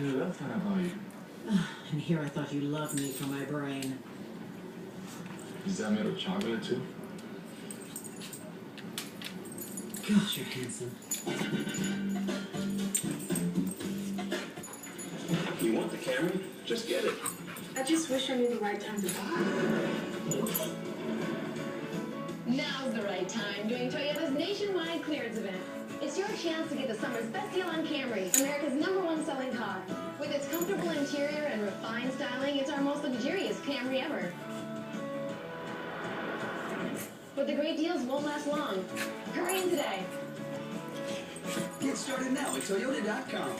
who else thought about you? And here I thought you loved me for my brain. Is that made of chocolate too? Gosh, you're handsome. You want the Camry? Just get it. I just wish I knew the right time to buy. Now's the right time during Toyota's nationwide clearance event. It's your chance to get the summer's best deal on Camry, America's #1 selling car. With its comfortable interior and refined styling, it's our most luxurious Camry ever. But the great deals won't last long. Hurry in today. Get started now at Toyota.com.